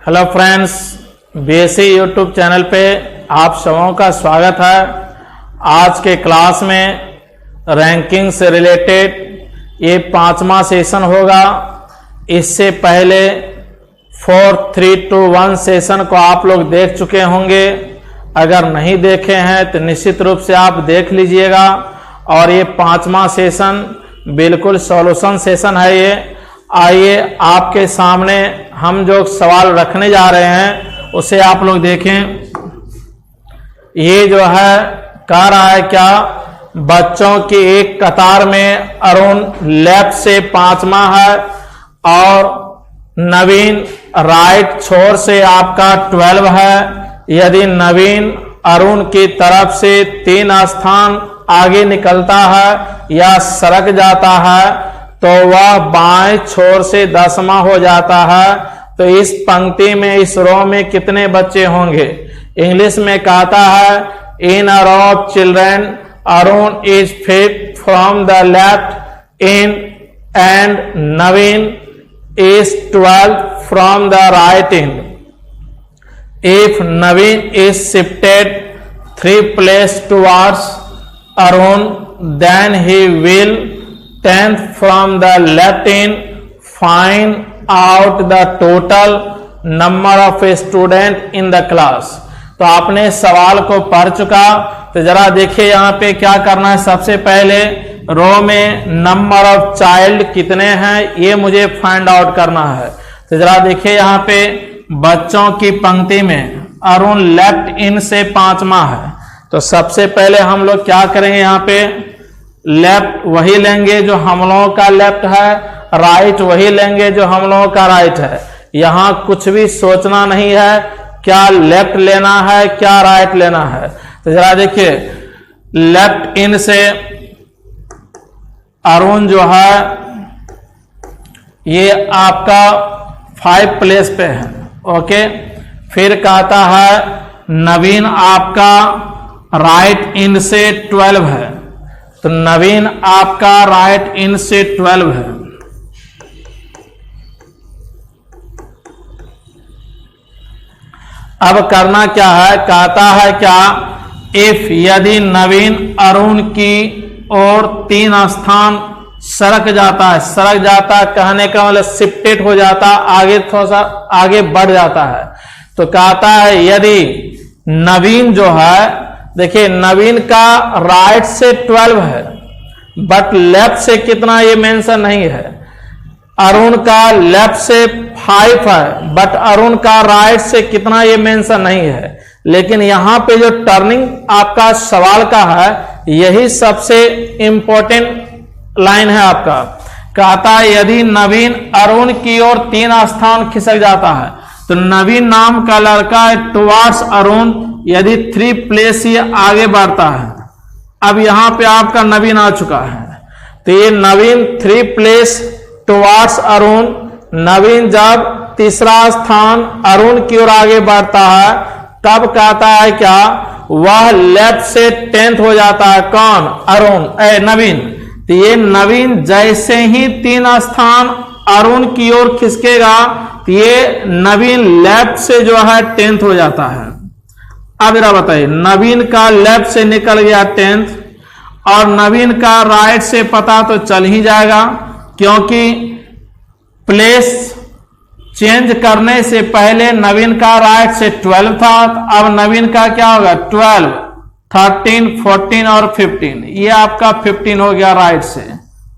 Hello friends, BSc YouTube channel पे आप सबों का स्वागत है। आज के क्लास में रैंकिंग से रिलेटेड ये 5वां सेशन होगा। इससे पहले 4, 3, 2, 1 सेशन को आप लोग देख चुके होंगे। अगर नहीं देखे हैं तो निश्चित रूप से आप देख लीजिएगा। और ये 5वां सेशन बिल्कुल सॉल्यूशन सेशन है। ये आइए आपके सामने हम जो सवाल रखने जा रहे हैं उसे आप लोग देखें। ये जो है कह रहा है क्या, बच्चों की एक कतार में अरुण लेफ्ट से 5वां है और नवीन राइट छोर से आपका 12 है। यदि नवीन अरुण की तरफ से 3 स्थान आगे निकलता है या सरक जाता है तो वह बाएं छोर से 10वां हो जाता है। तो इस पंक्ति में, इस रो में कितने बच्चे होंगे? इंग्लिश में कहता है in a row of children Arun is 5th from the left in and Naveen is 12 from the right in. If Naveen is shifted 3 places towards Arun, then he will 10th from the left in. Find out the total number of students in the class. तो आपने सवाल को पढ़ चुका, तो जरा देखिए यहाँ पे क्या करना है। सबसे पहले रो में नंबर ऑफ चाइल्ड कितने हैं ये मुझे फाइंड आउट करना है। तो जरा देखिए यहाँ पे बच्चों की पंक्ति में अरुण लेफ्ट इन से 5वां है। तो सबसे पहले हम लोग क्या करेंगे, यहाँ पे लेफ्ट वही लेंगे जो हम लोगों का लेफ्ट है, राइट वही लेंगे जो हम लोगों का राइट है। यहाँ कुछ भी सोचना नहीं है, क्या लेफ्ट लेना है क्या राइट लेना है। तो जरा देखिए लेफ्ट इन से अरुण जो है ये आपका 5 प्लेस पे है। ओके, फिर कहता है नवीन आपका राइट इन से 12 है। तो नवीन आपका राइट इन से 12 है। अब करना क्या है, कहता है क्या, इफ यदि नवीन अरुण की और 3 स्थान सरक जाता है। सरक जाता कहने का मतलब शिफ्टेड हो जाता, आगे थोड़ा सा आगे बढ़ जाता है। तो कहता है यदि नवीन जो है, देखिए नवीन का राइट से 12 है बट लेफ्ट से कितना ये मेंशन नहीं है। अरुण का लेफ्ट से 5 है बट अरुण का राइट से कितना ये मेंशन नहीं है। लेकिन यहां पे जो टर्निंग आपका सवाल का है यही सबसे इंपॉर्टेंट लाइन है आपका। कहता है यदि नवीन अरुण की ओर 3 स्थान खिसक जाता है। तो नवीन नाम का लड़का है टुवार्ड्स अरुण, यदि 3 प्लेस ये आगे बढ़ता है। अब यहां पे आपका नवीन आ चुका है, तो ये नवीन 3 प्लेस टुवार्ड्स अरुण। नवीन जब 3रा स्थान अरुण की ओर आगे बढ़ता है तब कहता है क्या, वह लेफ्ट से 10th हो जाता है। कौन? अरुण, नवीन। तो ये नवीन जैसे ही 3 स्थान अरुण की ओर खिसकेगा तो ये नवीन लेफ्ट से जो है 10th हो जाता है। अब जरा बताइए, नवीन का लेफ्ट से निकल गया 10th और नवीन का राइट से पता तो चल ही जाएगा, क्योंकि प्लेस चेंज करने से पहले नवीन का राइट से 12 था। अब नवीन का क्या होगा, 12, 13, 14 और 15। ये आपका 15 हो गया राइट से।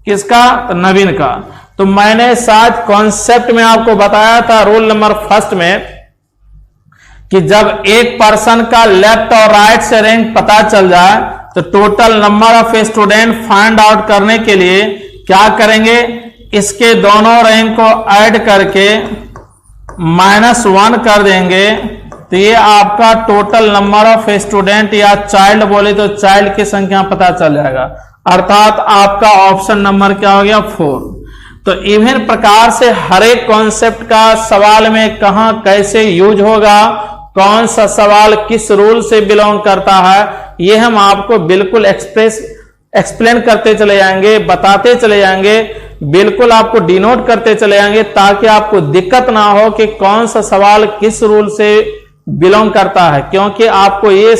किसका? तो नवीन का। तो मैंने शायद कॉन्सेप्ट में आपको बताया था रूल नंबर 1 में कि जब एक पर्सन का लेफ्ट और राइट से रैंक पता चल जाए तो total number of student find out करने के लिए क्या करेंगे, इसके दोनों रैंक को ऐड करके -1 कर देंगे। तो ये आपका टोटल नंबर ऑफ स्टूडेंट या चाइल्ड बोले तो चाइल्ड की संख्या पता चल जाएगा। अर्थात आपका ऑप्शन नंबर क्या हो गया, 4। तो इवन प्रकार से हर एक कॉन्सेप्ट का सवाल में कहां कैसे यूज होगा, कौन सा सवाल किस रूल से बिलोंग करता है, ये हम आपको बिल्कुल एक्सप्लेन करते चले जाएंगे, बताते चले जाएंगे। बिल्कुल आपको डिनोट करते चले जाएंगे ताकि आपको दिक्कत ना हो कि कौन सा सवाल किस रूल से बिलोंग करता है, क्योंकि आपको ये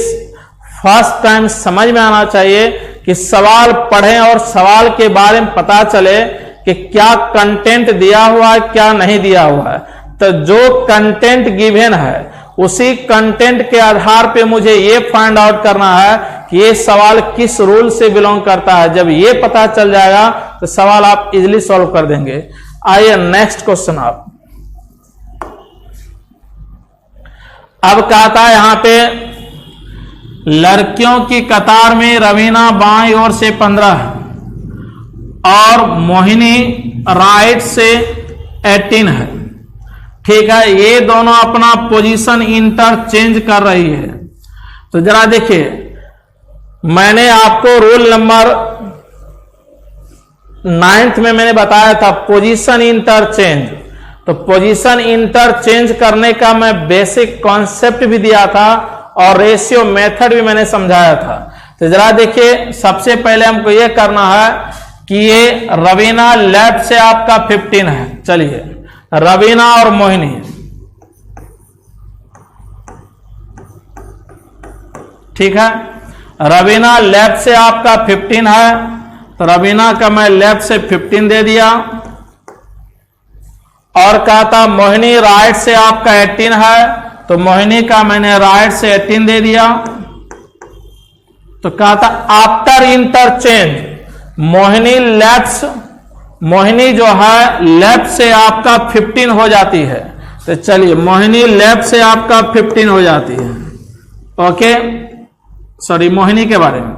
फर्स्ट टाइम समझ में आना चाहिए कि सवाल पढ़ें और सवाल के बारे में पता चले कि क्या कंटेंट दिया हुआ है क्या नहीं दिया हुआ है। तो जो कंटेंट गिवन है उसी कंटेंट के आधार पे मुझे ये फाइंड आउट करना है कि ये सवाल किस रूल से बिलोंग करता है। जब ये पता चल जाएगा तो सवाल आप इजीली सॉल्व कर देंगे। आइए नेक्स्ट क्वेश्चन आप। अब कहता है यहां पे लड़कियों की कतार में रवीना बाईं ओर से 15 और मोहिनी राइट से 18 है। ठीक है, ये दोनों अपना पोजीशन इंटरचेंज कर रही है। तो जरा देखिए, मैंने आपको रूल नंबर 9th में मैंने बताया था पोजीशन इंटरचेंज। तो पोजीशन इंटरचेंज करने का मैं बेसिक कॉन्सेप्ट भी दिया था और रेशियो मेथड भी मैंने समझाया था। तो जरा देखिए, सबसे पहले हमको यह करना है कि ये रवीना लेफ्ट से आपका 15 है। चलिए, रवीना और मोहिनी, ठीक है, रवीना लेफ्ट से आपका 15 है तो रवीना का मैं लेफ्ट से 15 दे दिया। और कहा था मोहिनी राइट से आपका 18 है तो मोहिनी का मैंने राइट से 18 दे दिया। तो कहा था आफ्टर इंटरचेंज मोहिनी जो है लेफ्ट से आपका 15 हो जाती है। तो चलिए, मोहिनी लेफ्ट से आपका 15 हो जाती है। ओके, सॉरी, मोहिनी के बारे में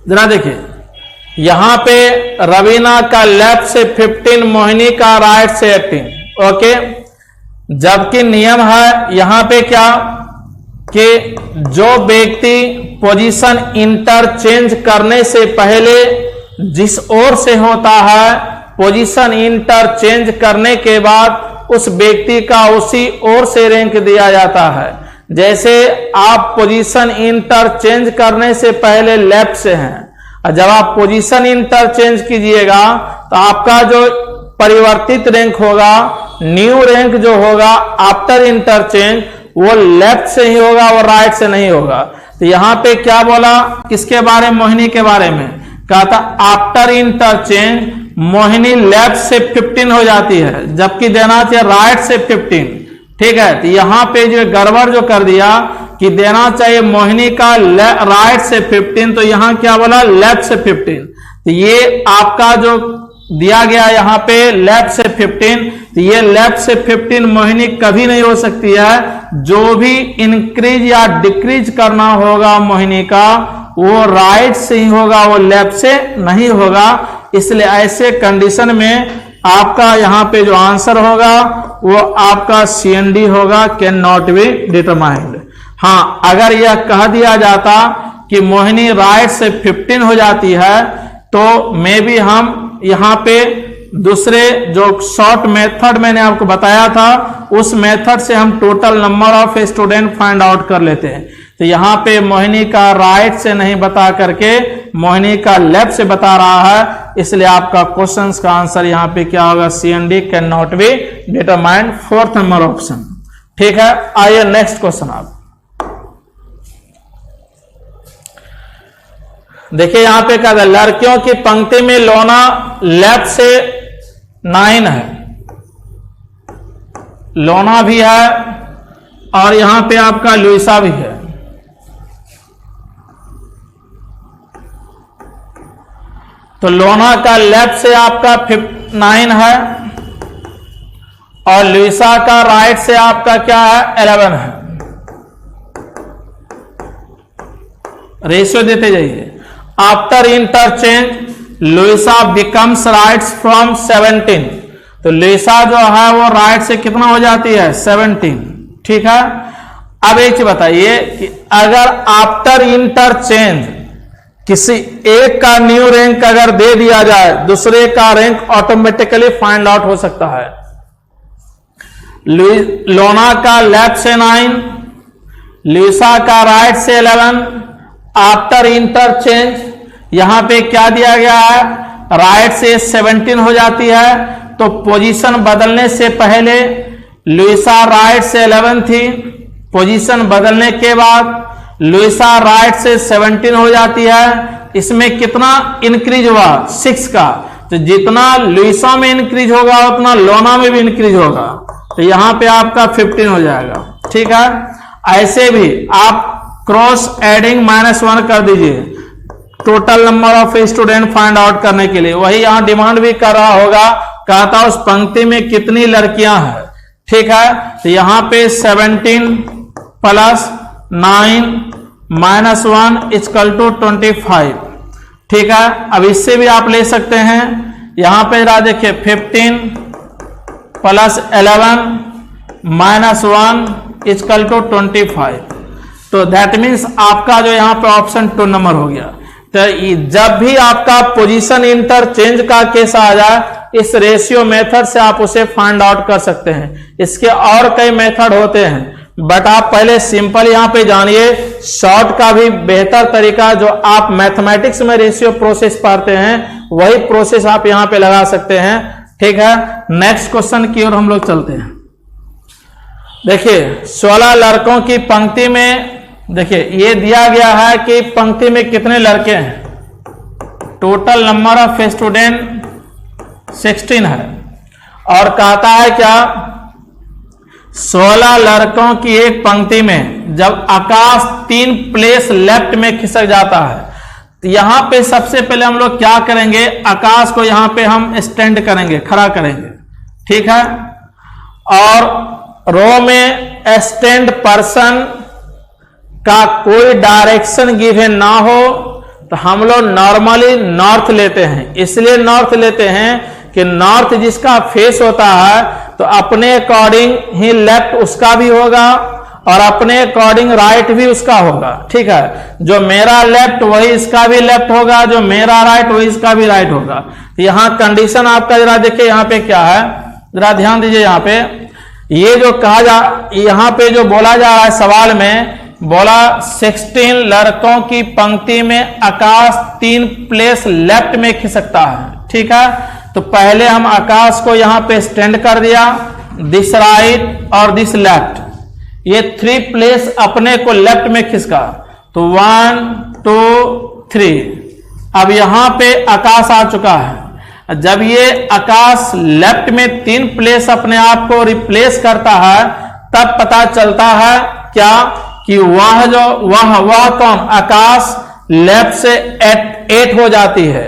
जरा देखिए, यहां पे रवीना का लेफ्ट से 15, मोहिनी का राइट से 18। ओके, जबकि नियम है यहां पे क्या कि जो व्यक्ति पोजीशन इंटरचेंज करने से पहले जिस ओर से होता है, पोजीशन इंटरचेंज करने के बाद उस व्यक्ति का उसी ओर से रैंक दिया जाता है। जैसे आप पोजीशन इंटरचेंज करने से पहले लेफ्ट से हैं और जब आप पोजीशन इंटरचेंज कीजिएगा तो आपका जो परिवर्तित रैंक होगा, न्यू रैंक जो होगा आफ्टर इंटरचेंज, वो लेफ्ट से ही होगा, वो राइट से नहीं होगा। तो यहां पे क्या बोला, किसके बारे में? मोहिनी के बारे में। कहा था आफ्टर इंटरचेंज मोहिनी लेफ्ट से 15 हो जाती है, जबकि देना चाहिए राइट से 15। ठीक है, तो यहां पे जो गड़बड़ जो कर दिया कि देना चाहिए मोहिनी का राइट से 15, तो यहां क्या बोला? लेफ्ट से 15। तो ये आपका जो दिया गया यहां पे लेफ्ट से 15, तो ये लेफ्ट से 15 मोहिनी कभी नहीं हो सकती है। जो भी इंक्रीज या डिक्रीज करना होगा मोहिनी का, वो राइट से ही होगा, वो लेफ्ट से नहीं होगा। इसलिए ऐसे कंडीशन में आपका यहां पे जो आंसर होगा वो आपका CND होगा, कैन नॉट बी डिटरमाइंड। हां, अगर यह कह दिया जाता कि मोहिनी राइट से 15 हो जाती है तो मे बी हम यहां पे दूसरे जो शॉर्ट मेथड मैंने आपको बताया था, उस मेथड से हम total number of student find out कर लेते हैं। तो यहां पे मोहिनी का राइट से नहीं बता करके मोहिनी का लेफ्ट से बता रहा है, इसलिए आपका क्वेश्चन का आंसर यहां पे क्या होगा? CND can not be determined, 4th number option. ठीक है, आइए नेक्स्ट क्वेश्चन आप देखिए। यहां पे क्या है, लड़कियों की पंक्ति में लोना लेफ्ट से 9 है, लोना भी है और यहां पे आपका लुइसा भी है। तो लोना का लेफ्ट से आपका 9 है और लुइसा का राइट से आपका क्या है? 11 है। रेशियो देते जाइए। After interchange Luisa becomes right from 17, तो लुइसा जो है वो राइट से कितना हो जाती है? 17। ठीक है, अब एक चीज बताइए कि अगर आफ्टर इंटरचेंज किसी एक का न्यू रैंक अगर दे दिया जाए, दूसरे का रैंक ऑटोमेटिकली फाइंड आउट हो सकता है। लोना का लेफ्ट से 9, लुइसा का राइट से 11। आफ्टर इंटरचेंज यहां पे क्या दिया गया है, राइट से 17 हो जाती है, तो पोजीशन बदलने से पहले लुइसा राइट से 11 थी, पोजीशन बदलने के बाद लुइसा राइट से 17 हो जाती है। इसमें कितना इंक्रीज हुआ, 6 का, तो जितना लुइसा में इंक्रीज होगा उतना लोना में भी इंक्रीज होगा, तो यहां पे आपका 15 हो जाएगा। ठीक है, ऐसे भी आप क्रॉस एडिंग -1 कर दीजिए total number of student find out करने के लिए। वही यहां डिमांड भी कर रहा होगा, कहता उस पंक्ति में कितनी लड़कियां हैं। ठीक है, तो यहां पे 17 + 9 - 1 = 25। ठीक है, अब इससे भी आप ले सकते हैं, यहां पे जरा देखिए 15 + 11 - 1 = 25। तो दैट मीन्स आपका जो यहां पे ऑप्शन 2 नंबर हो गया। तो जब भी आपका पोजीशन इंटरचेंज का केस आ जाए, इस रेशियो मेथड से आप उसे फाइंड आउट कर सकते हैं। इसके और कई मेथड होते हैं, बट आप पहले सिंपल यहां पे जानिए। शॉर्ट का भी बेहतर तरीका, जो आप मैथमेटिक्स में रेशियो प्रोसेस पढ़ते हैं, वही प्रोसेस आप यहां पे लगा सकते हैं। ठीक है, नेक्स्ट क्वेश्चन की ओर हम लोग चलते हैं। देखिए 16 लड़कों की पंक्ति में, देखिए ये दिया गया है कि पंक्ति में कितने लड़के हैं। टोटल नंबर ऑफ स्टूडेंट 16 है, और कहता है क्या, 16 लड़कों की एक पंक्ति में जब आकाश 3 प्लेस लेफ्ट में खिसक जाता है, तो यहां पे सबसे पहले हम लोग क्या करेंगे, आकाश को यहां पे हम स्टैंड करेंगे, खड़ा करेंगे। ठीक है, और रो में स्टैंड पर्सन का कोई डायरेक्शन गिवन ना हो, तो हम लोग नॉर्मली नॉर्थ लेते हैं। इसलिए नॉर्थ लेते हैं कि नॉर्थ जिसका फेस होता है, तो अपने अकॉर्डिंग ही लेफ्ट उसका भी होगा और अपने अकॉर्डिंग राइट भी उसका होगा। ठीक है, जो मेरा लेफ्ट वही इसका भी लेफ्ट होगा, जो मेरा राइट वही इसका भी राइट होगा। तो यहां कंडीशन आपका जरा देखिए, यहां पे क्या है, जरा ध्यान दीजिए। यहां पे ये जो कहा यहां पे जो बोला जा रहा है सवाल में, बोला 16 लड़कों की पंक्ति में आकाश 3 प्लेस लेफ्ट में खिसकता है। ठीक है, तो पहले हम आकाश को यहां पे स्टैंड कर दिया, दिस राइट और दिस लेफ्ट, ये 3 प्लेस अपने को लेफ्ट में खिसका, तो 1 2 3। अब यहां पे आकाश आ चुका है। जब ये आकाश लेफ्ट में 3 प्लेस अपने आप को रिप्लेस करता है, तब पता चलता है क्या कि वह कौन, आकाश लेफ्ट से 8 हो जाती है।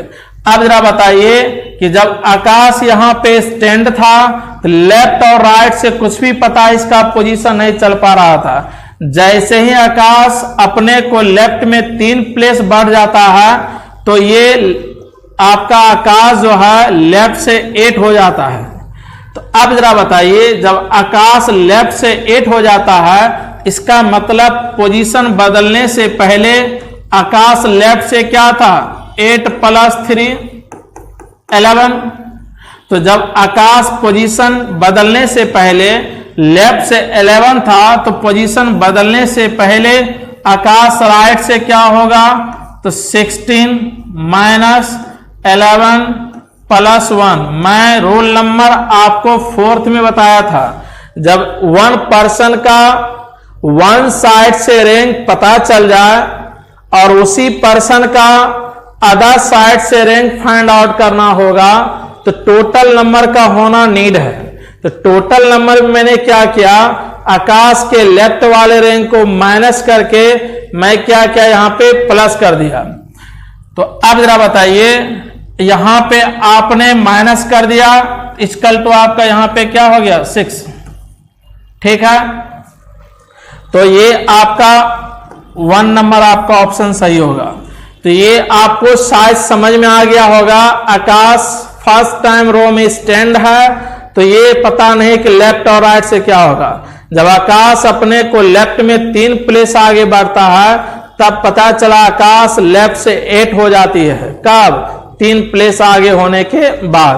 अब जरा बताइए कि जब आकाश यहां पे स्टैंड था, तो लेफ्ट और राइट से कुछ भी पता इसका पोजीशन नहीं चल पा रहा था। जैसे ही आकाश अपने को लेफ्ट में 3 प्लेस बढ़ जाता है, तो ये आपका आकाश जो है लेफ्ट से 8 हो जाता है। तो अब जरा बताइए, जब आकाश लेफ्ट से 8 हो जाता है, इसका मतलब पोजीशन बदलने से पहले आकाश लेफ्ट से क्या था, 8 + 3 11। तो जब आकाश पोजीशन बदलने से पहले लेफ्ट से 11 था, तो पोजीशन बदलने से पहले आकाश राइट से क्या होगा, तो 16 - 11 + 1। मैं रोल नंबर आपको 4th में बताया था, जब 1 पर्सन का 1 साइड से रैंक पता चल जाए और उसी पर्सन का अदर साइड से रैंक फाइंड आउट करना होगा, तो टोटल नंबर का होना नीड है। तो टोटल नंबर में मैंने क्या किया, आकाश के लेफ्ट वाले रैंक को माइनस करके मैं क्या किया, यहां पे प्लस कर दिया। तो अब जरा बताइए, यहां पे आपने माइनस कर दिया, इक्वल टू आपका यहां पे क्या हो गया, 6। ठीक है, तो ये आपका 1 नंबर आपका ऑप्शन सही होगा। तो ये आपको शायद समझ में आ गया होगा, आकाश फर्स्ट टाइम रो में स्टैंड है, तो ये पता नहीं कि लेफ्ट और राइट से क्या होगा। जब आकाश अपने को लेफ्ट में 3 प्लेस आगे बढ़ता है, तब पता चला आकाश लेफ्ट से 8 हो जाती है। कब, 3 प्लेस आगे होने के बाद।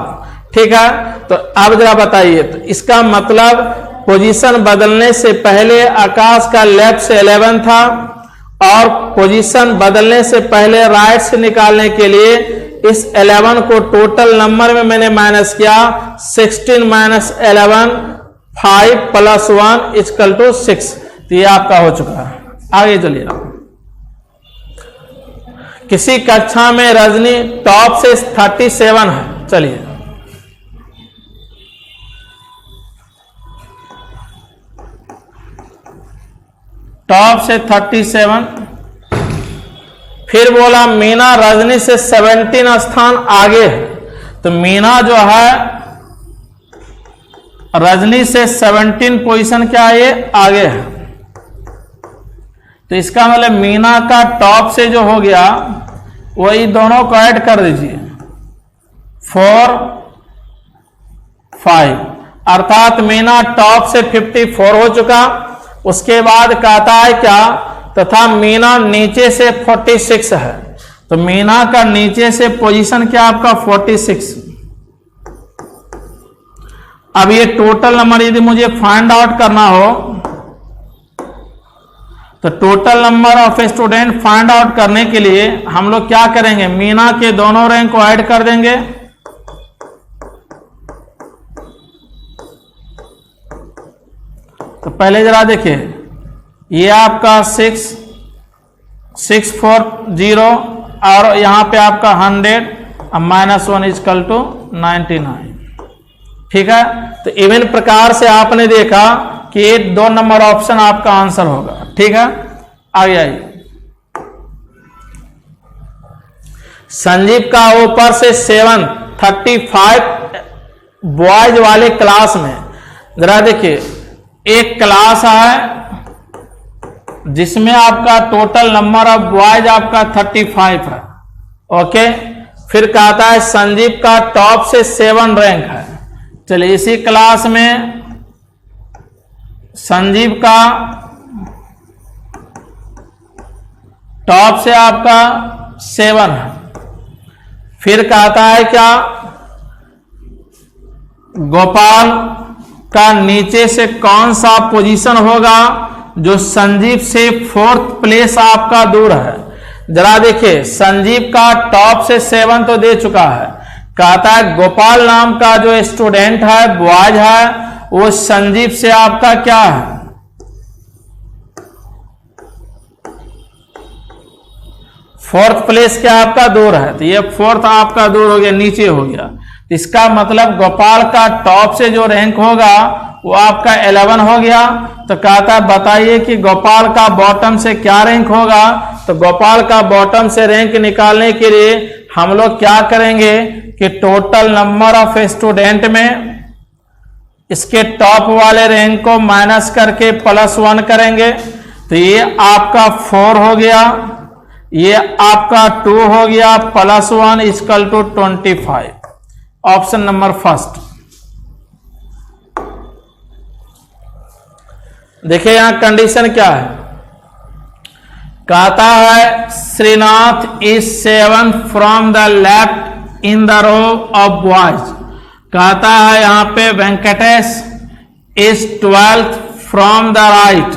ठीक है, तो अब जरा बताइए, तो इसका मतलब पोजीशन बदलने से पहले आकाश का लेफ्ट से 11 था और पोजीशन बदलने से पहले राइट से निकालने के लिए इस 11 को टोटल नंबर में मैंने माइनस किया। 16 माइनस 11 5 प्लस 1 इक्वल टू 6। तो ये आपका हो चुका है। आगे चलिए। किसी कक्षा में रजनी टॉप से 37 है। चलिए टॉप से 37, फिर बोला मीना रजनी से 17 स्थान आगे है। तो मीना जो है रजनी से 17 पोजीशन क्या है, ये आगे है। तो इसका मतलब मीना का टॉप से जो हो गया वही दोनों को ऐड कर दीजिए 4 5, अर्थात मीना टॉप से 54 हो चुका। उसके बाद कहता है क्या, तथा मीना नीचे से 46 है। तो मीना का नीचे से पोजीशन क्या आपका 46। अब ये टोटल नंबर यदि मुझे फाइंड आउट करना हो तो total number of student find out करने के लिए हम लोग क्या करेंगे, मीना के दोनों रैंक को ऐड कर देंगे। तो पहले जरा देखिए, ये आपका 640 और यहां पे आपका 100 और -1 इक्वल टू 99। ठीक है। तो इवन प्रकार से आपने देखा कि ये 2 नंबर ऑप्शन आपका आंसर होगा। ठीक है। आगे आइए। संजीव का ऊपर से 735 बॉयज वाले क्लास में, जरा देखिए, एक क्लास है जिसमें आपका टोटल नंबर ऑफ बॉयज आपका 35 है। ओके। फिर कहता है संजीव का टॉप से 7 रैंक है। चलिए इसी क्लास में संजीव का टॉप से आपका 7 है। फिर कहता है क्या, गोपाल का नीचे से कौन सा पोजीशन होगा जो संजीव से 4th प्लेस आपका दूर है। जरा देखिए, संजीव का टॉप से 7 तो दे चुका है। कहता है गोपाल नाम का जो स्टूडेंट है, बॉयज है, वो संजीव से आपका क्या है, 4th प्लेस क्या आपका दूर है। तो ये 4th आपका दूर हो गया, नीचे हो गया। इसका मतलब गोपाल का टॉप से जो रैंक होगा वो आपका 11 हो गया। तो कहता है बताइए कि गोपाल का बॉटम से क्या रैंक होगा। तो गोपाल का बॉटम से रैंक निकालने के लिए हम लोग क्या करेंगे कि टोटल नंबर ऑफ स्टूडेंट में इसके टॉप वाले रैंक को माइनस करके +1 करेंगे। तो ये आपका 4 हो गया, ये आपका 2 हो गया, +1 equal to 25। Option number first. देखिए यहां कंडीशन क्या है। कहता है Srinath is 7 from the left in the row of boys. कहता है यहां पे Venkatesh is 12th from the right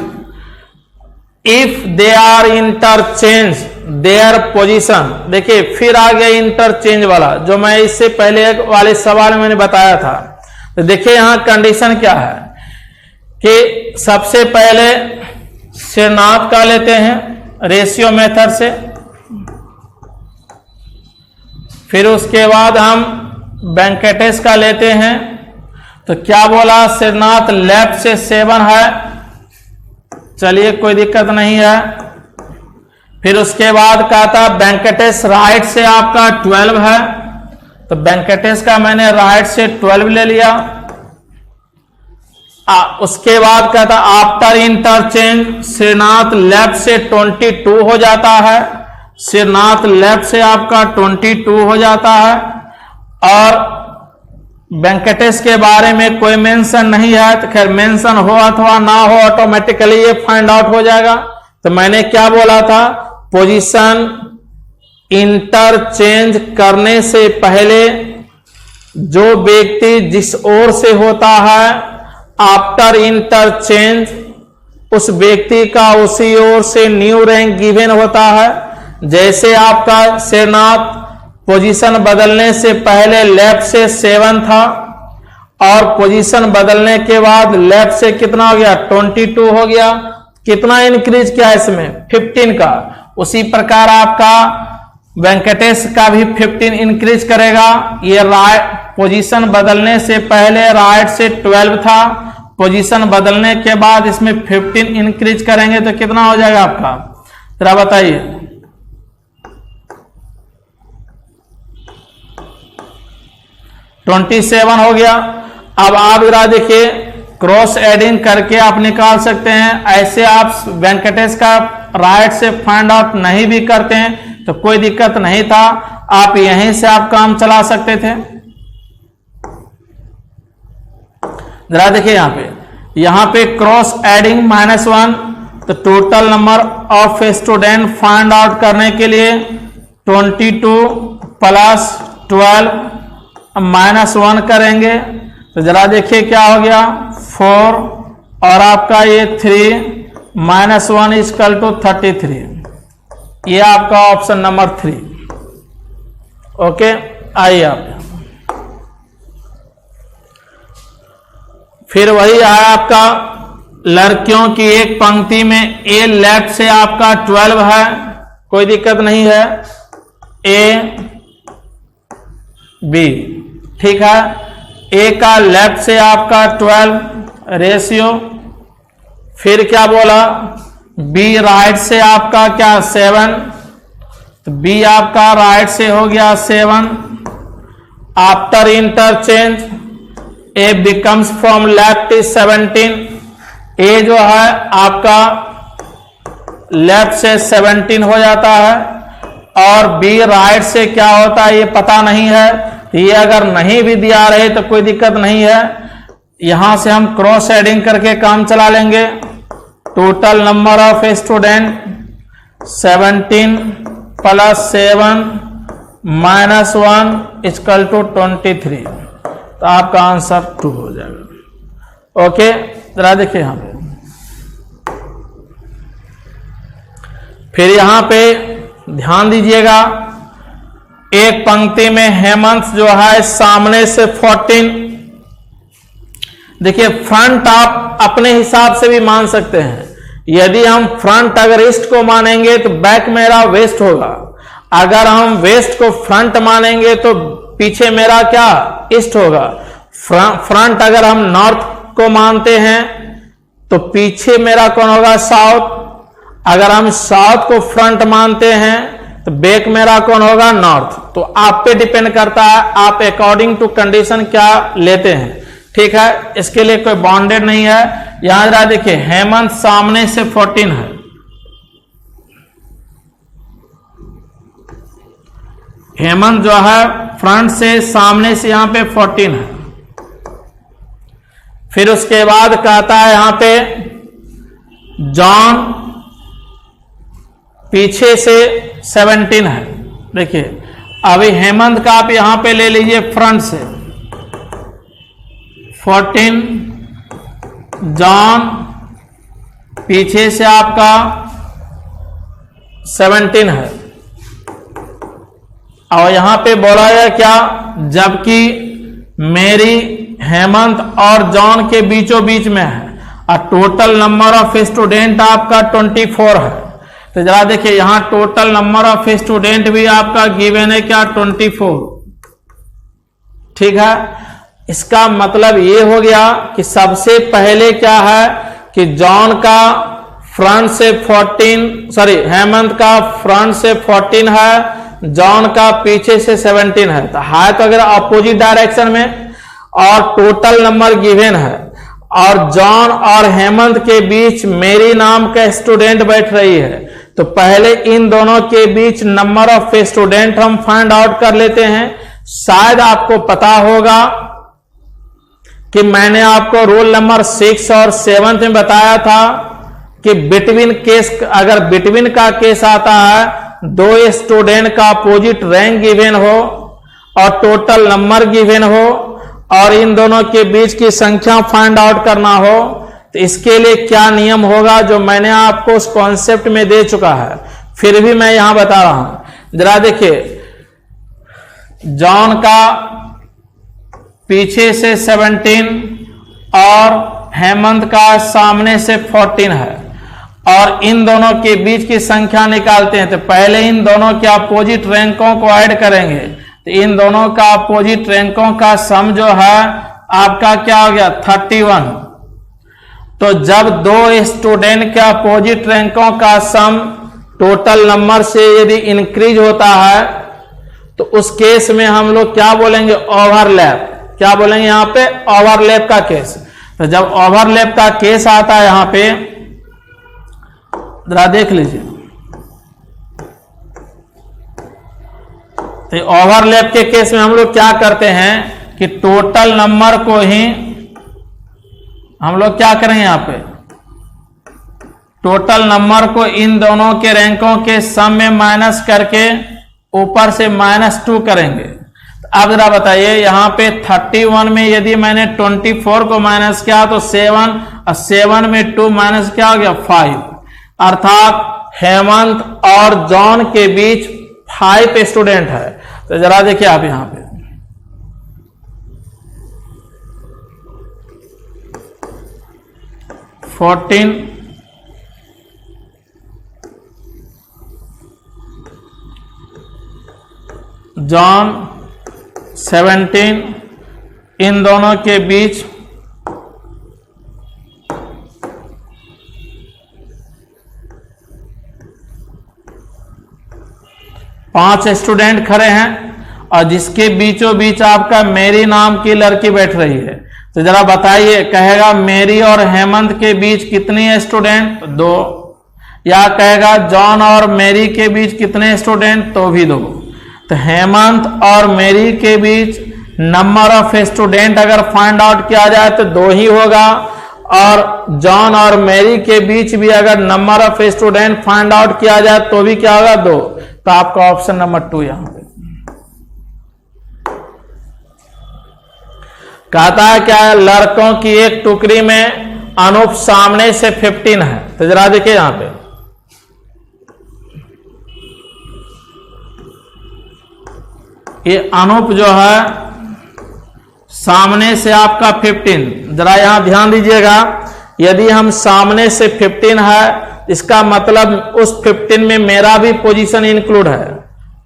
if they are interchange their position. देखिए फिर आ गया इंटरचेंज वाला, जो मैं इससे पहले वाले सवाल में मैंने बताया था। तो देखिए यहां कंडीशन क्या है कि सबसे पहले श्रीनाथ का लेते हैं रेशियो मेथड से, फिर उसके बाद हम वेंकटेश का लेते हैं। तो क्या बोला, श्रीनाथ लेफ्ट से 7 है। चलिए कोई दिक्कत नहीं है। फिर उसके बाद कहता वेंकटेश राइट से आपका 12 है। तो वेंकटेश का मैंने राइट से 12 ले लिया। उसके बाद कहता आफ्टर इंटरचेंज श्रीनाथ लेफ्ट से 22 हो जाता है। श्रीनाथ लेफ्ट से आपका 22 हो जाता है। और वेंकटेश के बारे में कोई मेंशन नहीं है। तो खैर मेंशन हो अथवा ना हो ऑटोमेटिकली ये फाइंड आउट हो जाएगा। तो मैंने क्या बोला था, पोजीशन इंटरचेंज करने से पहले जो व्यक्ति जिस ओर से होता है आफ्टर इंटरचेंज उस व्यक्ति का उसी ओर से न्यू रैंक गिवन होता है। जैसे आपका शेरनाथ पोजीशन बदलने से पहले लेफ्ट से 7 था और पोजीशन बदलने के बाद लेफ्ट से कितना हो गया 22 हो गया। कितना इंक्रीज किया इसमें 15 का। उसी प्रकार आपका वेंकटेश का भी 15 इंक्रीज करेगा। ये राइट पोजीशन बदलने से पहले राइट से 12 था, पोजीशन बदलने के बाद इसमें 15 इंक्रीज करेंगे तो कितना हो जाएगा आपका, जरा बताइए। 27 हो गया। अब आप जरा देखिए क्रॉस एडिंग करके आप निकाल सकते हैं। ऐसे आप वेंकटेश का राइट से फाइंड आउट नहीं भी करते हैं तो कोई दिक्कत नहीं था, आप यहीं से आप काम चला सकते थे। जरा देखिए यहां पे क्रॉस एडिंग -1, तो total number of student find out करने के लिए 22 + 12 -1 करेंगे तो जरा देखिए क्या हो गया 4 और आपका ये 3 -1 = 33। ये आपका ऑप्शन नंबर 3। ओके, आइए आप फिर वही है आपका लड़कियों की एक पंक्ति में ए लेफ्ट से आपका 12 है, कोई दिक्कत नहीं है, ए बी ठीक है। ए का लेफ्ट से आपका 12 रेशियो, फिर क्या बोला बी राइट से आपका क्या 7, तो बी आपका राइट से हो गया 7। After interchange A becomes from left is 17। ए जो है आपका लेफ्ट से 17 हो जाता है और बी राइट से क्या होता है ये पता नहीं है। ये अगर नहीं भी दिया रहे तो कोई दिक्कत नहीं है, यहां से हम क्रॉस एडिंग करके काम चला लेंगे। टोटल नंबर ऑफ स्टूडेंट 17 + 7 -1 = 23, तो आपका आंसर 2 हो जाएगा। ओके, जरा देखिए यहां पे फिर यहां पे ध्यान दीजिएगा, एक पंक्ति में हेमंत जो है सामने से 14। देखिए फ्रंट आप अपने हिसाब से भी मान सकते हैं। यदि हम फ्रंट अगर ईस्ट को मानेंगे तो बैक मेरा वेस्ट होगा, अगर हम वेस्ट को फ्रंट मानेंगे तो पीछे मेरा क्या ईस्ट होगा। फ्रंट अगर हम नॉर्थ को मानते हैं तो पीछे मेरा कौन होगा साउथ। अगर हम साउथ को फ्रंट मानते हैं तो बैक मेरा कौन होगा नॉर्थ। तो आप पे डिपेंड करता है आप अकॉर्डिंग टू कंडीशन क्या लेते हैं, ठीक है। इसके लिए कोई बाउंडेड नहीं है। यहां जरा देखिए हेमंत सामने से 14 है, हेमंत जो है फ्रंट से सामने से यहां पे 14 है। फिर उसके बाद कहता है यहां पे जॉन पीछे से 17 है। देखिए अभी हेमंत का आप यहां पे ले लीजिए फ्रंट से 14, जॉन पीछे से आपका 17 है। और यहां पे बोला है क्या, जबकि मेरी हेमंत और जॉन के बीचों बीच में है और टोटल नंबर ऑफ स्टूडेंट आपका 24 है। तो जरा देखिए यहां टोटल नंबर ऑफ स्टूडेंट भी आपका गिवन है क्या 24, ठीक है। इसका मतलब ये हो गया कि सबसे पहले क्या है कि जॉन का फ्रंट से 14 हेमंत का फ्रंट से 14 है, जॉन का पीछे से 17 है। तो है तो अगर अपोजिट डायरेक्शन में और टोटल नंबर गिवन है और जॉन और हेमंत के बीच मेरी नाम का स्टूडेंट बैठ रही है, तो पहले इन दोनों के बीच नंबर ऑफ स्टूडेंट हम फाइंड आउट कर लेते हैं। शायद आपको पता होगा कि मैंने आपको रोल नंबर 6 और 7 में बताया था कि बिटवीन केस, अगर बिटवीन का केस आता है, दो स्टूडेंट का अपोजिट रैंक गिवन हो और टोटल नंबर गिवन हो और इन दोनों के बीच की संख्या फाइंड आउट करना हो तो इसके लिए क्या नियम होगा, जो मैंने आपको उस कॉन्सेप्ट में दे चुका है, फिर भी मैं यहां बता रहा हूं। जरा देखिए, जॉन का पीछे से 17 और हेमंत का सामने से 14 है और इन दोनों के बीच की संख्या निकालते हैं। तो पहले इन दोनों के अपोजिट रैंकों को ऐड करेंगे, तो इन दोनों का अपोजिट रैंकों का सम जो है आपका क्या हो गया 31। तो जब दो स्टूडेंट के अपोजिट रैंकों का सम टोटल नंबर से यदि इंक्रीज होता है तो उस केस में हम लोग क्या बोलेंगे, ओवरलैप। क्या बोलेंगे यहां पे, ओवरलैप का केस। तो जब ओवरलैप का केस आता है यहां पे, जरा देख लीजिए, तो ओवरलैप के केस में हम लोग क्या करते हैं कि टोटल नंबर को ही हम लोग क्या करेंगे, यहां पे टोटल नंबर को इन दोनों के रैंकों के सम में माइनस करके ऊपर से -2 करेंगे। तो अब जरा बताइए, यहां पे 31 में यदि मैंने 24 को माइनस किया तो 7 और 7 में 2 माइनस क्या हो गया 5, अर्थात हेमंत और जॉन के बीच 5 स्टूडेंट है। तो जरा देखिए आप यहां पे जॉन 17, इन दोनों के बीच 5 स्टूडेंट खड़े हैं और जिसके बीचों बीच आपका मेरी नाम की लड़की बैठ रही है। तो जरा बताइए, कहेगा मेरी और हेमंत के बीच कितने स्टूडेंट, 2, या कहेगा जॉन और मेरी के बीच कितने स्टूडेंट, तो भी 2। तो हेमंत और मेरी के बीच नंबर ऑफ स्टूडेंट अगर फाइंड आउट किया जाए तो 2 ही होगा, और जॉन और मेरी के बीच भी अगर number of student find out किया जाए तो भी क्या होगा 2। तो आपका ऑप्शन नंबर 2 यहां पे कहता है क्या है, लड़कों की एक टुकड़ी में अनूप सामने से 15 है। तो जरा देखिए यहां पे ये अनूप जो है सामने से आपका 15, जरा यहां ध्यान दीजिएगा, यदि हम सामने से 15 है इसका मतलब उस 15 में मेरा भी पोजीशन इंक्लूड है,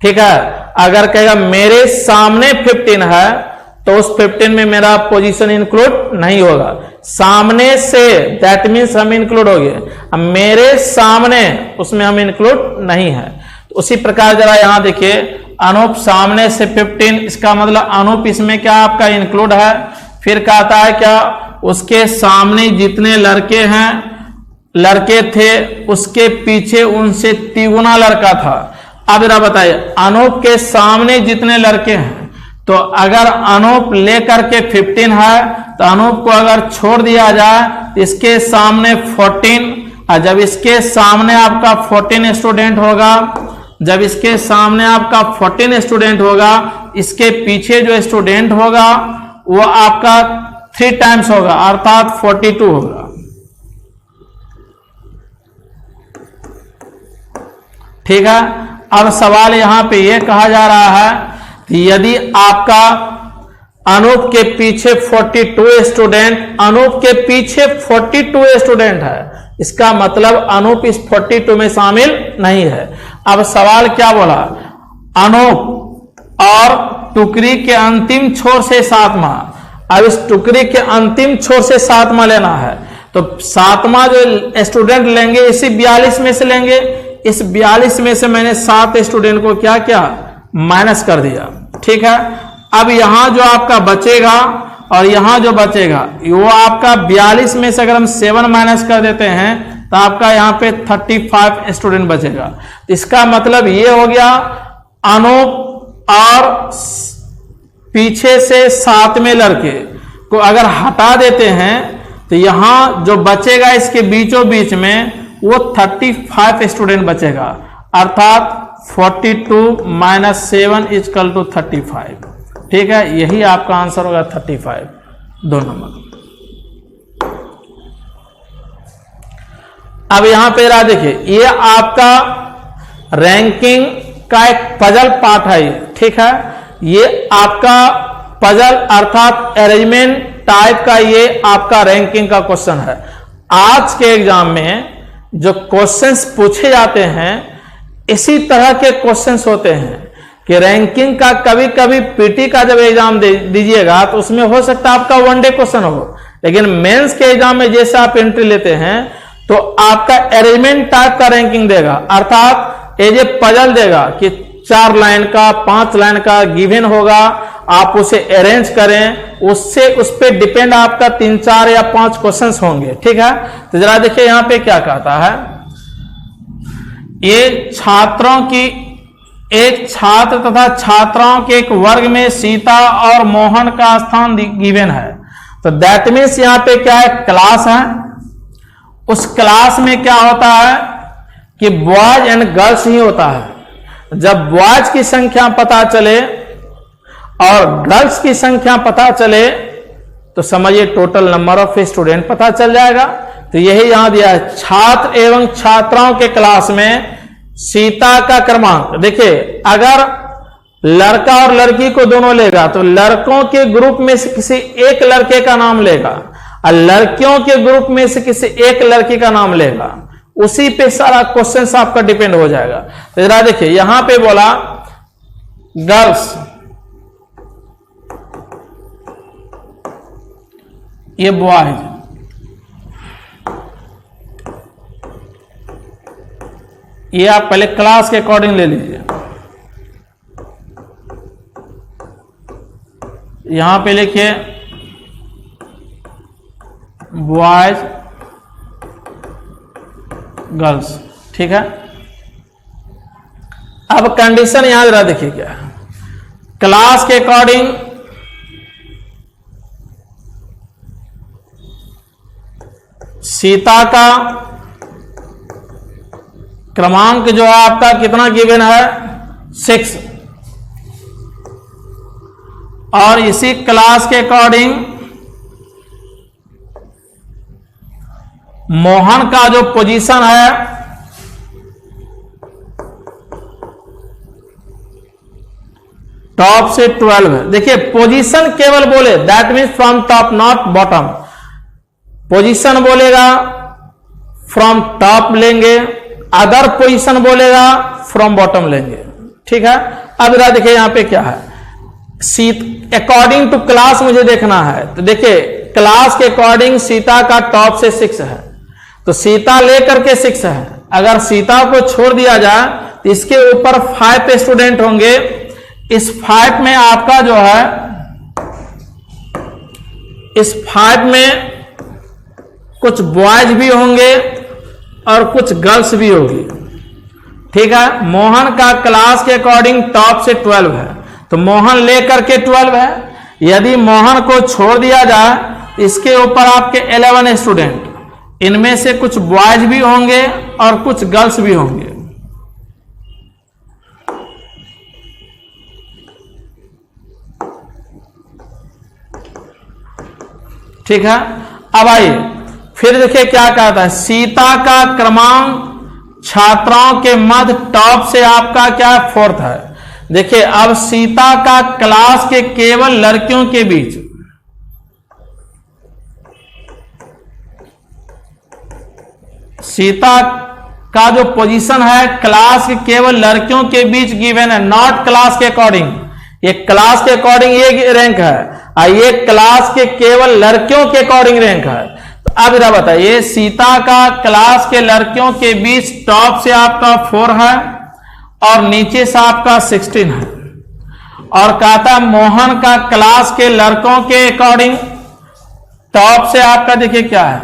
ठीक है। अगर कहेगा मेरे सामने 15 है तो उस 15 में मेरा पोजीशन इंक्लूड नहीं होगा। सामने से दैट मीन्स हम इंक्लूड हो गए, अब मेरे सामने उसमें हम इंक्लूड नहीं है। तो उसी प्रकार जरा यहां देखिए, अनूप सामने से 15, इसका मतलब अनूप इसमें क्या आपका इंक्लूड है। फिर कहता है क्या, उसके सामने जितने लड़के थे उसके पीछे उनसे 3 गुना लड़का था। अब जरा बताइए, अनूप के सामने जितने लड़के हैं, तो अगर अनूप लेकर के 15 है तो अनूप को अगर छोड़ दिया जाए तो इसके सामने 14, और जब इसके सामने आपका 14 स्टूडेंट होगा, जब इसके सामने आपका 14 स्टूडेंट होगा, इसके पीछे जो स्टूडेंट होगा वो आपका 3 टाइम्स होगा, अर्थात 42 होगा। ठीक है। अब सवाल यहां पे ये कहा जा रहा है कि यदि आपका अनूप के पीछे 42 स्टूडेंट, अनूप के पीछे 42 स्टूडेंट है, इसका मतलब अनूप इस 42 में शामिल नहीं है। अब सवाल क्या बोला, अनूप और टुकड़ी के अंतिम छोर से 7वां, अब इस टुकड़ी के अंतिम छोर से 7वां लेना है, तो 7वां जो स्टूडेंट लेंगे इसी 42 में से लेंगे। इस 42 में से मैंने 7 स्टूडेंट को क्या किया, माइनस कर दिया, ठीक है। अब यहां जो आपका बचेगा और यहां जो बचेगा वो आपका 42 में से अगर हम 7 माइनस कर देते हैं तो आपका यहां पे 35 स्टूडेंट बचेगा। इसका मतलब ये हो गया, अनूप और पीछे से 7वें लड़के को अगर हटा देते हैं तो यहां जो बचेगा इसके बीचों बीच में वो 35 स्टूडेंट बचेगा, अर्थात 42 - 7 = 35। ठीक है, यही आपका आंसर होगा 35, 2 नंबर। अब यहां पे रहा, देखिए ये आपका रैंकिंग का एक पजल पार्ट है, ठीक है। ये आपका पजल अर्थात अरेंजमेंट टाइप का ये आपका रैंकिंग का क्वेश्चन है। आज के एग्जाम में जो क्वेश्चंस पूछे जाते हैं इसी तरह के क्वेश्चंस होते हैं कि रैंकिंग का कभी कभी पीटी का जब एग्जाम दीजिएगा तो उसमें हो सकता है आपका वनडे क्वेश्चन हो, लेकिन मेंस के एग्जाम में जैसे आप एंट्री लेते हैं तो आपका अरेंजमेंट टाइप का रैंकिंग देगा, अर्थात एज ए पजल देगा कि 4 लाइन का 5 लाइन का गिवन होगा, आप उसे अरेंज करें, उससे उस पर डिपेंड आपका 3, 4 या 5 क्वेश्चंस होंगे, ठीक है। तो जरा देखिए यहां पे क्या कहता है, ये छात्रों की एक छात्र तथा छात्राओं के एक वर्ग में सीता और मोहन का स्थान गिवन है। तो दैट मीन्स यहां पे क्या है, क्लास है। उस क्लास में क्या होता है कि बॉयज एंड गर्ल्स ही होता है। जब बॉयज की संख्या पता चले और गर्ल्स की संख्या पता चले तो समझिए टोटल नंबर ऑफ स्टूडेंट पता चल जाएगा। तो यही यहां दिया है, छात्र एवं छात्राओं के क्लास में सीता का क्रमांक। देखिए अगर लड़का और लड़की को दोनों लेगा तो लड़कों के ग्रुप में से किसी एक लड़के का नाम लेगा और लड़कियों के ग्रुप में से किसी एक लड़की का नाम लेगा, उसी पे सारा क्वेश्चन आपका डिपेंड हो जाएगा। तो जरा देखिए यहां पे बोला गर्ल्स, ये बॉयज, ये आप पहले क्लास के अकॉर्डिंग ले लीजिए। यहां पे लिखिए बॉयज गर्ल्स, ठीक है। अब कंडीशन यहां जरा देखिए क्या है, क्लास के अकॉर्डिंग सीता का क्रमांक जो है आपका कितना गिवन है, 6। और इसी क्लास के अकॉर्डिंग मोहन का जो पोजीशन है टॉप से 12 है। देखिए पोजीशन केवल बोले that means from top not bottom, position बोलेगा फ्रॉम टॉप लेंगे, अदर पोजीशन बोलेगा फ्रॉम बॉटम लेंगे, ठीक है। अब जरा देखिए यहां पे क्या है, सीट अकॉर्डिंग टू क्लास मुझे देखना है। तो देखिए क्लास के अकॉर्डिंग सीता का टॉप से 6 है, तो सीता लेकर के 6 है। अगर सीता को छोड़ दिया जाए तो इसके ऊपर 5 स्टूडेंट होंगे। इस 5 में आपका जो है, इस 5 में कुछ बॉयज भी होंगे और कुछ गर्ल्स भी होगी, ठीक है। मोहन का क्लास के अकॉर्डिंग टॉप से 12 है, तो मोहन लेकर के 12 है। यदि मोहन को छोड़ दिया जाए इसके ऊपर आपके 11 स्टूडेंट, इनमें से कुछ बॉयज भी होंगे और कुछ गर्ल्स भी होंगे, ठीक है। अब आइए फिर देखिए क्या कहता है, सीता का क्रमांक छात्राओं के मध्य टॉप से आपका क्या 4th है। देखिए अब सीता का क्लास के केवल लड़कियों के बीच, सीता का जो पोजीशन है क्लास के केवल लड़कियों के बीच गिवन है, नॉट क्लास के अकॉर्डिंग। ये क्लास के अकॉर्डिंग ये रैंक है और ये क्लास के केवल लड़कियों के अकॉर्डिंग रैंक है। तो अब जरा बताइए, सीता का क्लास के लड़कियों के बीच टॉप से आपका 4 है और नीचे से आपका 16 है। और कहता मोहन का क्लास के लड़कों के अकॉर्डिंग टॉप से आपका देखिए क्या है,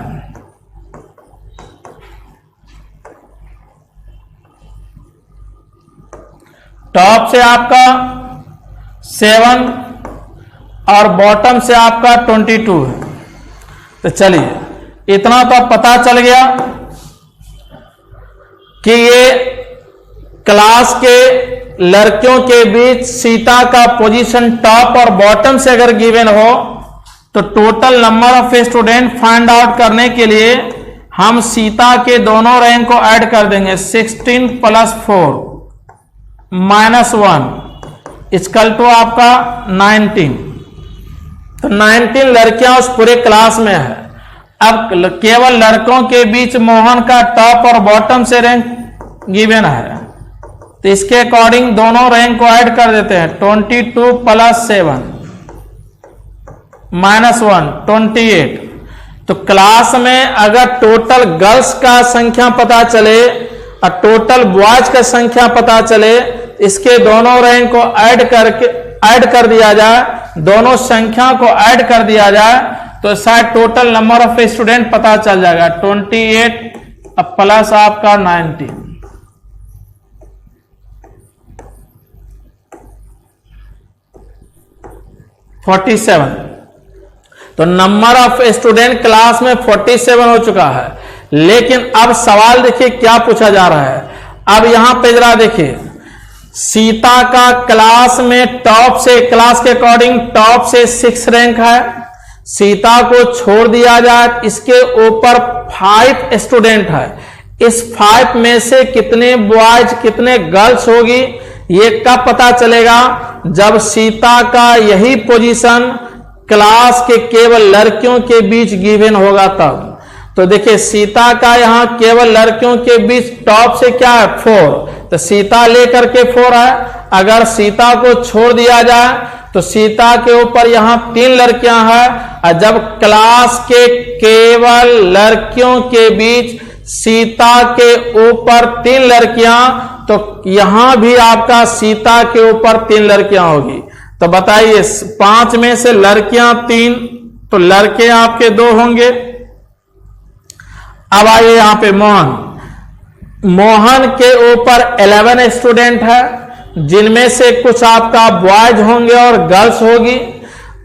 टॉप से आपका 7 और बॉटम से आपका 22 है। तो चलिए इतना तो पता चल गया कि ये क्लास के लड़कियों के बीच सीता का पोजीशन टॉप और बॉटम से अगर गिवन हो तो total number of student find out करने के लिए हम सीता के दोनों रैंक को ऐड कर देंगे। 16 प्लस 4 माइनस 1 इक्वल टू आपका 19। तो 19 लड़कियां उस पूरे क्लास में है। अब केवल लड़कों के बीच मोहन का टॉप और बॉटम से रैंक गिवन है, तो इसके अकॉर्डिंग दोनों रैंक को ऐड कर देते हैं। 22 प्लस 7 माइनस 1 28। तो क्लास में अगर टोटल गर्ल्स का संख्या पता चले और टोटल बॉयज का संख्या पता चले, इसके दोनों रैंक को ऐड कर दिया जाए, दोनों संख्या को ऐड कर दिया जाए तो शायद टोटल नंबर ऑफ स्टूडेंट पता चल जाएगा। 28 प्लस आपका 19 47। तो नंबर ऑफ स्टूडेंट क्लास में 47 हो चुका है। लेकिन अब सवाल देखिए क्या पूछा जा रहा है। अब यहां पे जरा देखिए, सीता का क्लास में टॉप से, क्लास के अकॉर्डिंग टॉप से 6 रैंक है। सीता को छोड़ दिया जाए, इसके ऊपर 5 स्टूडेंट है। इस 5 में से कितने बॉयज कितने गर्ल्स होगी ये कब पता चलेगा? जब सीता का यही पोजीशन क्लास के केवल लड़कियों के बीच गिवन होगा तब। तो देखिए सीता का यहां केवल लड़कियों के बीच टॉप से क्या है 4, तो सीता लेकर के 4 है। अगर सीता को छोड़ दिया जाए तो सीता के ऊपर यहां 3 लड़कियां हैं, और जब क्लास के केवल लड़कियों के बीच सीता के ऊपर 3 लड़कियां, तो यहां भी आपका सीता के ऊपर 3 लड़कियां होगी। तो बताइए 5 में से लड़कियां 3, तो लड़के आपके 2 होंगे। अब आइए यहां पे मोहन के ऊपर 11 स्टूडेंट है, जिनमें से कुछ आपका बॉयज होंगे और गर्ल्स होगी।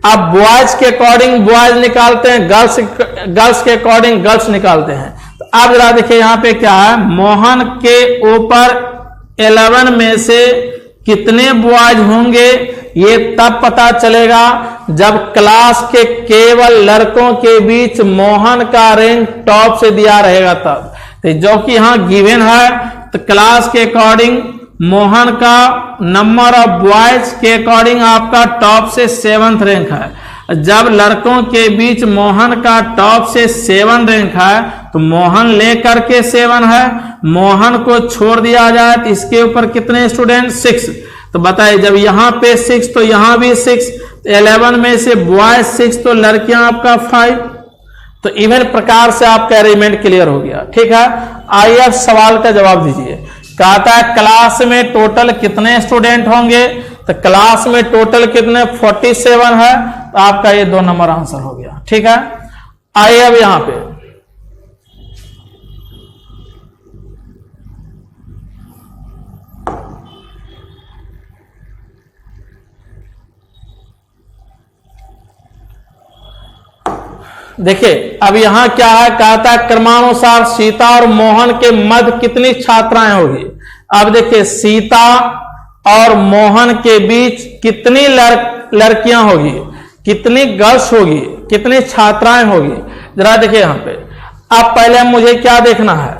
अब बॉयज के अकॉर्डिंग बॉयज निकालते हैं, गर्ल्स के अकॉर्डिंग गर्ल्स निकालते हैं। तो अब जरा देखिए यहां पे क्या है, मोहन के ऊपर 11 में से कितने बॉयज होंगे ये तब पता चलेगा जब क्लास के केवल लड़कों के बीच मोहन का रैंक टॉप से दिया रहेगा तब। तो जो कि यहां गिवन है, तो क्लास के अकॉर्डिंग मोहन का नंबर ऑफ बॉयज के अकॉर्डिंग आपका टॉप से 7th रैंक है। जब लड़कों के बीच मोहन का टॉप से 7 रैंक है तो मोहन लेकर के 7 है। मोहन को छोड़ दिया जाए तो इसके ऊपर कितने स्टूडेंट 6। तो बताइए जब यहां पे 6 तो यहां भी 6, 11 में से बॉयज 6 तो लड़कियां आपका 5। तो इवन प्रकार से आपका अरेंजमेंट क्लियर हो गया। ठीक है, आइए अब सवाल का जवाब दीजिए। कहता है क्लास में टोटल कितने स्टूडेंट होंगे, तो क्लास में टोटल कितने 47 है, तो आपका ये 2 नंबर आंसर हो गया। ठीक है, आइए अब यहां पे देखिए, अब यहां क्या है, कहता है क्रमानुसार सीता और मोहन के मध्य कितनी छात्राएं होगी। अब देखिए सीता और मोहन के बीच कितनी लड़कियां होगी, कितनी गर्ल्स होगी, कितनी छात्राएं होगी, जरा देखिए यहां पे। अब पहले मुझे क्या देखना है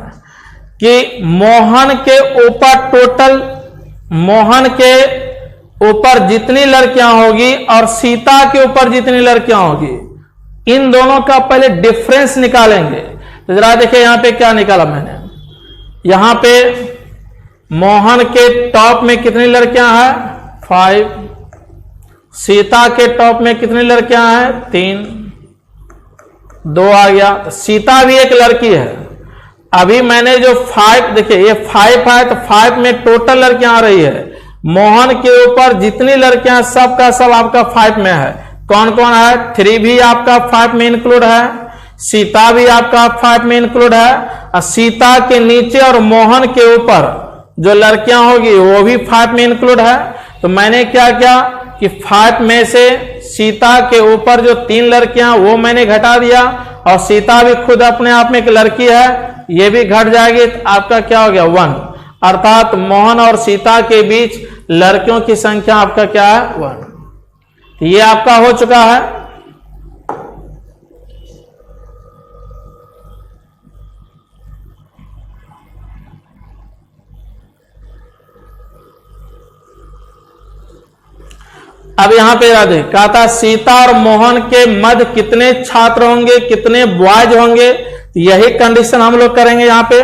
कि मोहन के ऊपर टोटल, मोहन के ऊपर जितनी लड़कियां होगी और सीता के ऊपर जितनी लड़कियां होगी, इन दोनों का पहले डिफरेंस निकालेंगे। तो जरा देखिए यहां पे क्या निकाला मैंने। यहां पे मोहन के टॉप में कितनी लड़कियां हैं 5, सीता के टॉप में कितनी लड़कियां हैं 3, 2 आ गया। सीता भी एक लड़की है। अभी मैंने जो 5 देखिए ये 5 है, तो 5 में टोटल लड़कियां आ रही है। मोहन के ऊपर जितनी लड़कियां सब का सब आपका 5 में है। कौन कौन है, 3 भी आपका 5 में इंक्लूड है, सीता भी आपका 5 में इंक्लूड है, और सीता के नीचे और मोहन के ऊपर जो लड़कियां होगी वो भी 5 में इंक्लूड है। तो मैंने क्या किया कि 5 में से सीता के ऊपर जो 3 लड़कियां वो मैंने घटा दिया, और सीता भी खुद अपने आप में एक लड़की है, ये भी घट जाएगी। तो आपका क्या हो गया 1, अर्थात मोहन और सीता के बीच लड़कियों की संख्या आपका क्या है 1। ये आपका हो चुका है। अब यहां पे याद है, कहा था सीता और मोहन के मध्य कितने छात्र होंगे, कितने बॉयज होंगे। यही कंडीशन हम लोग करेंगे यहां पे।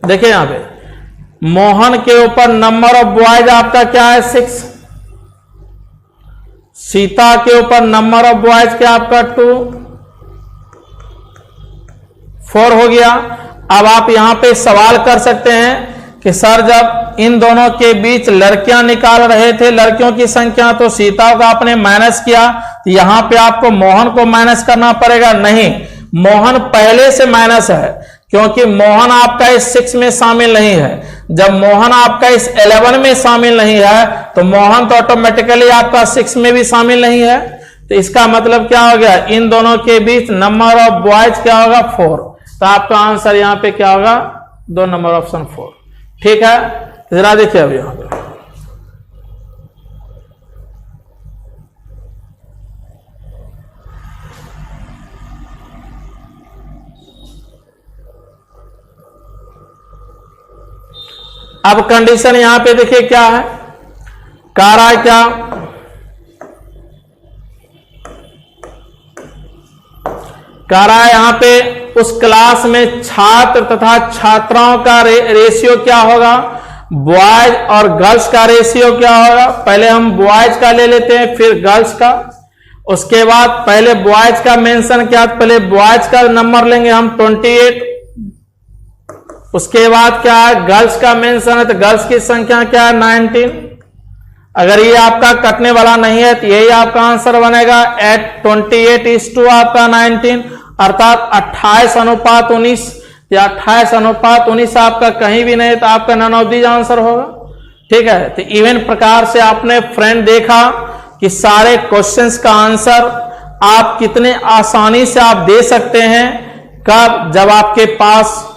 देखिए यहां पे मोहन के ऊपर नंबर ऑफ बॉयज आपका क्या है 6, सीता के ऊपर नंबर ऑफ बॉयज क्या आपका 2, 4 हो गया। अब आप यहां पे सवाल कर सकते हैं कि सर जब इन दोनों के बीच लड़कियां निकाल रहे थे लड़कियों की संख्या, तो सीता का आपने माइनस किया, तो यहां पे आपको मोहन को माइनस करना पड़ेगा। नहीं, मोहन पहले से माइनस है, क्योंकि मोहन आपका इस 6 में शामिल नहीं है। जब मोहन आपका इस 11 में शामिल नहीं है तो मोहन तो ऑटोमेटिकली आपका 6 में भी शामिल नहीं है। तो इसका मतलब क्या हो गया, इन दोनों के बीच नंबर ऑफ बॉयज क्या होगा 4। तो आपका आंसर यहां पे क्या होगा 2 नंबर ऑप्शन 4। ठीक है, जरा देखिए अब यहां पे अब कंडीशन यहां पे देखिए क्या है, कह रहा है क्या, कह रहा है यहां पे उस क्लास में छात्र तथा छात्राओं का रेशियो क्या होगा, बॉयज और गर्ल्स का रेशियो क्या होगा। पहले हम बॉयज का ले लेते हैं फिर गर्ल्स का, उसके बाद पहले बॉयज का मेंशन किया, पहले बॉयज का नंबर लेंगे हम 28, उसके बाद क्या है गर्ल्स का मेंशन है तो गर्ल्स की संख्या क्या है 19। अगर ये आपका कटने वाला नहीं है तो यही आपका आंसर बनेगा 28:2 आपका 19, अर्थात 28:19। या 28:19 आपका कहीं भी नहीं तो आपका नन ऑफ दीज आंसर होगा। ठीक है, तो इवन प्रकार से आपने फ्रेंड देखा कि सारे क्वेश्चंस का आंसर आप कितने आसानी से आप दे सकते हैं, कब, जब आपके पास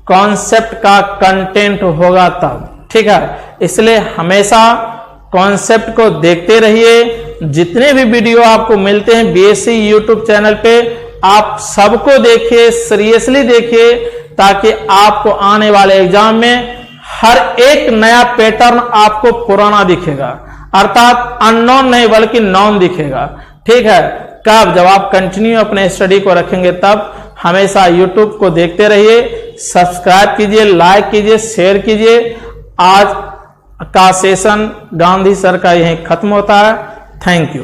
कॉन्सेप्ट का कंटेंट होगा तब। ठीक है, इसलिए हमेशा कॉन्सेप्ट को देखते रहिए। जितने भी वीडियो आपको मिलते हैं बीएससी यूट्यूब चैनल पे, आप सबको देखिए, सीरियसली देखिए, ताकि आपको आने वाले एग्जाम में हर एक नया पैटर्न आपको पुराना दिखेगा, अर्थात अननोन नहीं बल्कि नॉन दिखेगा। ठीक है, कब, जब आप कंटिन्यू अपने स्टडी को रखेंगे तब। हमेशा यूट्यूब को देखते रहिए, सब्सक्राइब कीजिए, लाइक कीजिए, शेयर कीजिए। आज का सेशन गांधी सर का यहीं खत्म होता है। Thank you.